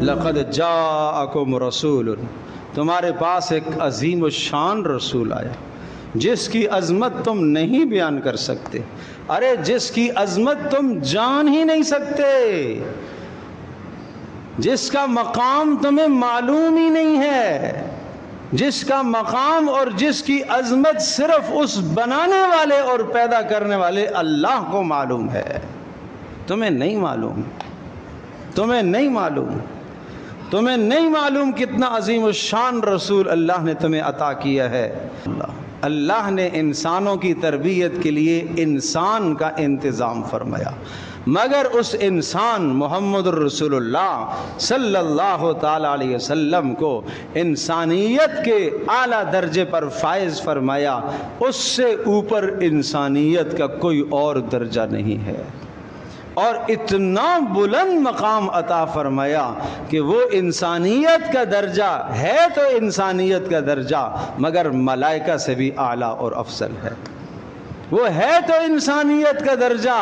لقد جاءکم رسول، تمہارے پاس ایک عظیم الشان رسول آیا جس کی عظمت تم نہیں بیان کر سکتے، ارے جس کی عظمت تم جان ہی نہیں سکتے، جس کا مقام تمہیں معلوم ہی نہیں ہے، جس کا مقام اور جس کی عظمت صرف اس بنانے والے اور پیدا کرنے والے اللہ کو معلوم ہے، تمہیں نہیں معلوم، تمہیں نہیں معلوم، تمہیں نہیں معلوم کتنا عظیم الشان رسول اللہ نے تمہیں عطا کیا ہے۔ اللہ نے انسانوں کی تربیت کے لیے انسان کا انتظام فرمایا، مگر اس انسان محمد الرسول اللہ صلی اللہ تعالی علیہ وسلم کو انسانیت کے اعلیٰ درجے پر فائز فرمایا، اس سے اوپر انسانیت کا کوئی اور درجہ نہیں ہے، اور اتنا بلند مقام عطا فرمایا کہ وہ انسانیت کا درجہ ہے تو انسانیت کا درجہ مگر ملائکہ سے بھی اعلیٰ اور افضل ہے، وہ ہے تو انسانیت کا درجہ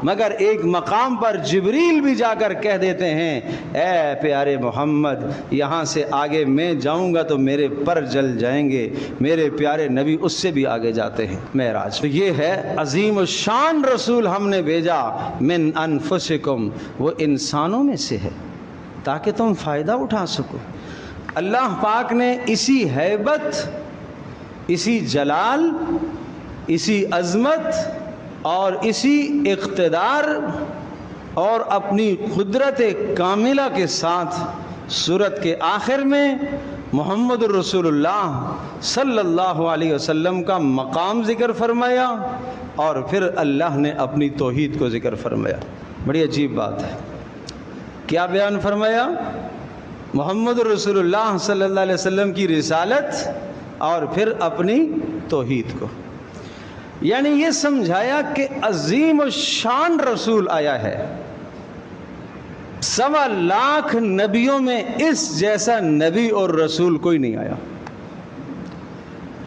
مگر ایک مقام پر جبریل بھی جا کر کہہ دیتے ہیں اے پیارے محمد یہاں سے آگے میں جاؤں گا تو میرے پر جل جائیں گے، میرے پیارے نبی اس سے بھی آگے جاتے ہیں معراج۔ تو یہ ہے عظیم الشان رسول ہم نے بھیجا، من انفسکم، وہ انسانوں میں سے ہے تاکہ تم فائدہ اٹھا سکو۔ اللہ پاک نے اسی ہیبت، اسی جلال، اسی عظمت اور اسی اقتدار اور اپنی قدرت کاملہ کے ساتھ سورت کے آخر میں محمد الرسول اللہ صلی اللہ علیہ وسلم کا مقام ذکر فرمایا اور پھر اللہ نے اپنی توحید کو ذکر فرمایا۔ بڑی عجیب بات ہے، کیا بیان فرمایا؟ محمد الرسول اللہ صلی اللہ علیہ وسلم کی رسالت اور پھر اپنی توحید کو، یعنی یہ سمجھایا کہ عظیم الشان رسول آیا ہے، 1.25 لاکھ نبیوں میں اس جیسا نبی اور رسول کوئی نہیں آیا،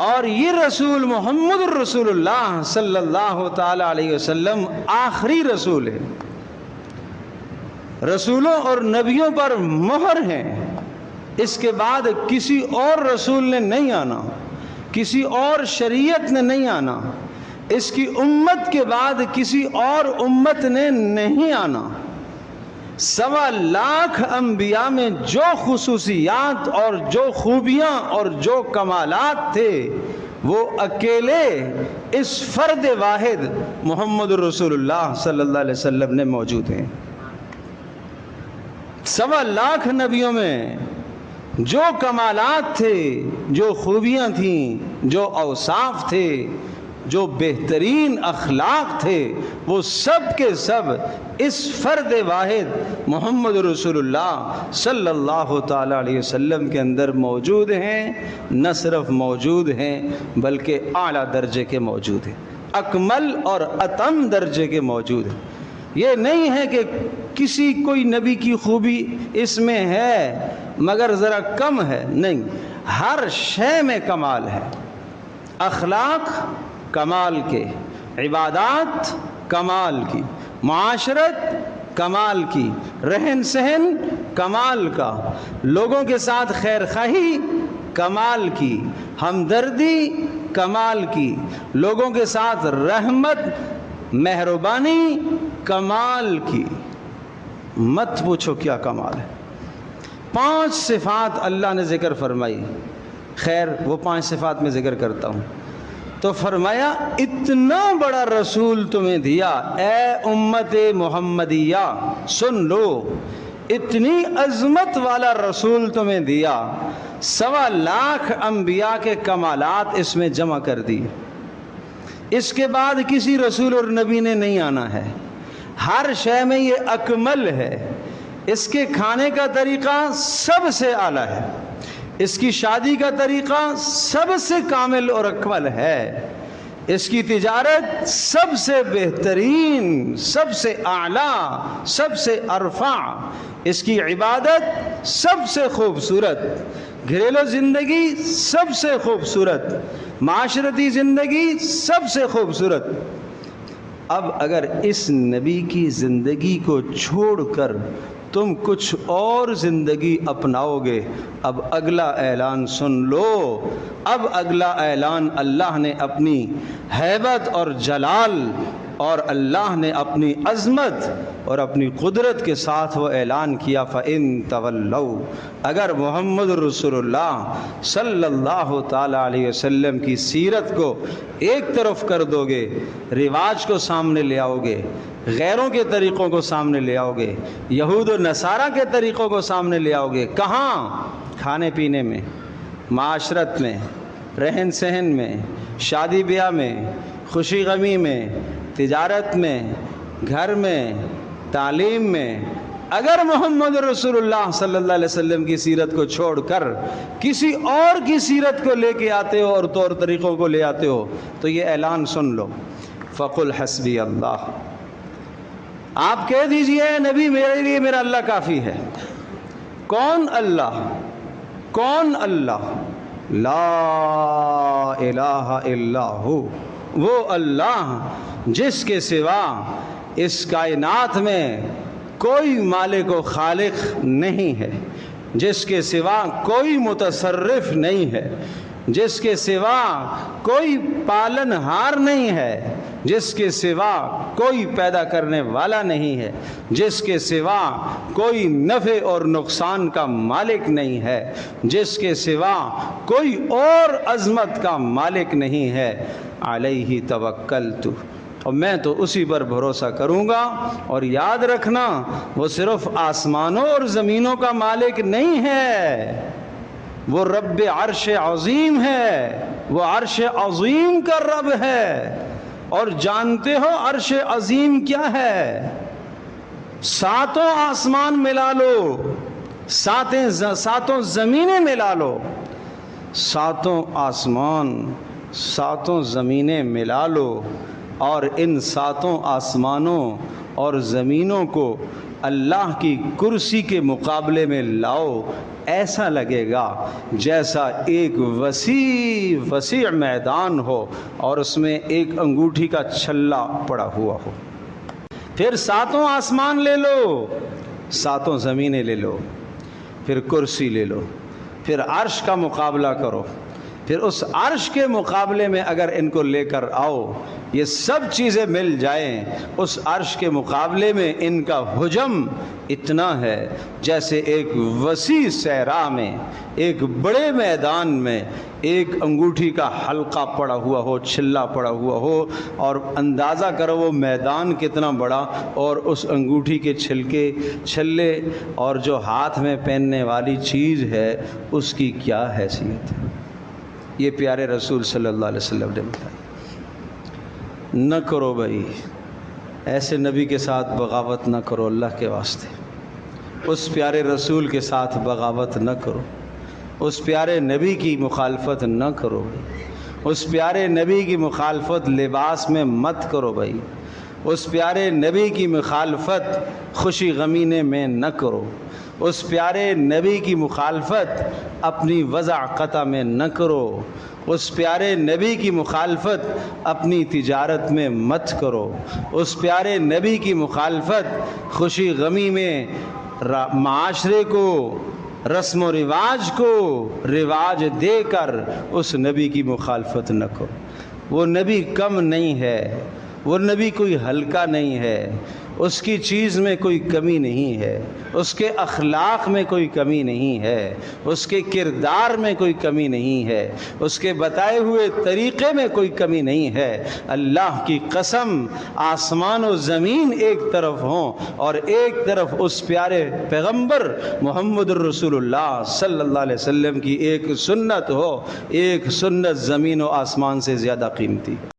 اور یہ رسول محمد الرسول اللہ صلی اللہ تعالی علیہ وسلم آخری رسول ہے، رسولوں اور نبیوں پر مہر ہیں، اس کے بعد کسی اور رسول نے نہیں آنا، کسی اور شریعت نے نہیں آنا، اس کی امت کے بعد کسی اور امت نے نہیں آنا۔ 1.25 لاکھ انبیاء میں جو خصوصیات اور جو خوبیاں اور جو کمالات تھے وہ اکیلے اس فرد واحد محمد الرسول اللہ صلی اللہ علیہ وسلم نے موجود ہیں۔ 1.25 لاکھ نبیوں میں جو کمالات تھے، جو خوبیاں تھیں، جو اوصاف تھے، جو بہترین اخلاق تھے، وہ سب کے سب اس فرد واحد محمد رسول اللہ صلی اللہ تعالی علیہ وسلم کے اندر موجود ہیں، نہ صرف موجود ہیں بلکہ اعلیٰ درجے کے موجود ہیں، اکمل اور اتم درجے کے موجود ہیں۔ یہ نہیں ہے کہ کسی کوئی نبی کی خوبی اس میں ہے مگر ذرا کم ہے، نہیں، ہر شے میں کمال ہے، اخلاق کمال کے، عبادات کمال کی، معاشرت کمال کی، رہن سہن کمال کا، لوگوں کے ساتھ خیر خواہی کمال کی، ہمدردی کمال کی، لوگوں کے ساتھ رحمت مہربانی کمال کی، مت پوچھو کیا کمال ہے۔ 5 صفات اللہ نے ذکر فرمائی، خیر وہ 5 صفات میں ذکر کرتا ہوں۔ تو فرمایا اتنا بڑا رسول تمہیں دیا اے امت محمدیہ، سن لو، اتنی عظمت والا رسول تمہیں دیا، 1.25 لاکھ انبیاء کے کمالات اس میں جمع کر دیے، اس کے بعد کسی رسول اور نبی نے نہیں آنا ہے، ہر شے میں یہ اکمل ہے، اس کے کھانے کا طریقہ سب سے اعلیٰ ہے، اس کی شادی کا طریقہ سب سے کامل اور اکمل ہے، اس کی تجارت سب سے بہترین، سب سے اعلیٰ، سب سے ارفع، اس کی عبادت سب سے خوبصورت، گھریلو زندگی سب سے خوبصورت، معاشرتی زندگی سب سے خوبصورت۔ اب اگر اس نبی کی زندگی کو چھوڑ کر تم کچھ اور زندگی اپناؤ گے۔ اب اگلا اعلان سن لو، اب اگلا اعلان اللہ نے اپنی ہیبت اور جلال اور اللہ نے اپنی عظمت اور اپنی قدرت کے ساتھ وہ اعلان کیا، فَإِن تَوَلَّوْا، اگر محمد رسول اللہ صلی اللہ تعالی علیہ وسلم کی سیرت کو ایک طرف کر دو گے، رواج کو سامنے لے آؤ گے، غیروں کے طریقوں کو سامنے لے آؤ گے، یہود و نصارہ کے طریقوں کو سامنے لے آؤ گے، کہاں؟ کھانے پینے میں، معاشرت میں، رہن سہن میں، شادی بیاہ میں، خوشی غمی میں، تجارت میں، گھر میں، تعلیم میں، اگر محمد رسول اللہ صلی اللہ علیہ وسلم کی سیرت کو چھوڑ کر کسی اور کی سیرت کو لے کے آتے ہو اور طور طریقوں کو لے آتے ہو تو یہ اعلان سن لو، فقل حسبی اللہ، آپ کہہ دیجئے نبی میرے لیے میرا اللہ کافی ہے۔ کون اللہ؟ کون اللہ؟ لا الہ الا ہو، وہ اللہ جس کے سوا اس کائنات میں کوئی مالک و خالق نہیں ہے، جس کے سوا کوئی متصرف نہیں ہے، جس کے سوا کوئی پالن ہار نہیں ہے، جس کے سوا کوئی پیدا کرنے والا نہیں ہے، جس کے سوا کوئی نفع اور نقصان کا مالک نہیں ہے، جس کے سوا کوئی اور عظمت کا مالک نہیں ہے، علیہ توکلت، اور میں تو اسی پر بھروسہ کروں گا۔ اور یاد رکھنا وہ صرف آسمانوں اور زمینوں کا مالک نہیں ہے، وہ رب عرش عظیم ہے، وہ عرش عظیم کا رب ہے۔ اور جانتے ہو عرش عظیم کیا ہے؟ ساتوں آسمان ملا لو، ساتوں زمینیں ملا لو، ساتوں آسمان ساتوں زمینیں ملا لو، اور ان ساتوں آسمانوں اور زمینوں کو اللہ کی کرسی کے مقابلے میں لاؤ، ایسا لگے گا جیسا ایک وسیع میدان ہو اور اس میں ایک انگوٹھی کا چھلا پڑا ہوا ہو۔ پھر ساتوں آسمان لے لو، ساتوں زمینیں لے لو، پھر کرسی لے لو، پھر عرش کا مقابلہ کرو، پھر اس عرش کے مقابلے میں اگر ان کو لے کر آؤ، یہ سب چیزیں مل جائیں، اس عرش کے مقابلے میں ان کا حجم اتنا ہے جیسے ایک وسیع صحرا میں، ایک بڑے میدان میں ایک انگوٹھی کا حلقہ پڑا ہوا ہو، چھلا پڑا ہوا ہو، اور اندازہ کرو وہ میدان کتنا بڑا، اور اس انگوٹھی کے چھلے اور جو ہاتھ میں پہننے والی چیز ہے اس کی کیا حیثیت ہے۔ یہ پیارے رسول صلی اللہ علیہ وسلم نے بتایا۔ نہ کرو بھائی، ایسے نبی کے ساتھ بغاوت نہ کرو، اللہ کے واسطے اس پیارے رسول کے ساتھ بغاوت نہ کرو، اس پیارے نبی کی مخالفت نہ کرو، اس پیارے نبی کی مخالفت لباس میں مت کرو بھائی، اس پیارے نبی کی مخالفت خوشی غمینے میں نہ کرو، اس پیارے نبی کی مخالفت اپنی وضع قطع میں نہ کرو، اس پیارے نبی کی مخالفت اپنی تجارت میں مت کرو، اس پیارے نبی کی مخالفت خوشی غمی میں معاشرے کو، رسم و رواج کو رواج دے کر اس نبی کی مخالفت نہ کرو۔ وہ نبی کم نہیں ہے، وہ نبی کوئی ہلکا نہیں ہے، اس کی چیز میں کوئی کمی نہیں ہے، اس کے اخلاق میں کوئی کمی نہیں ہے، اس کے کردار میں کوئی کمی نہیں ہے، اس کے بتائے ہوئے طریقے میں کوئی کمی نہیں ہے۔ اللہ کی قسم، آسمان و زمین ایک طرف ہوں اور ایک طرف اس پیارے پیغمبر محمد الرسول اللہ صلی اللہ علیہ وسلم کی ایک سنت ہو، ایک سنت زمین و آسمان سے زیادہ قیمتی ہے۔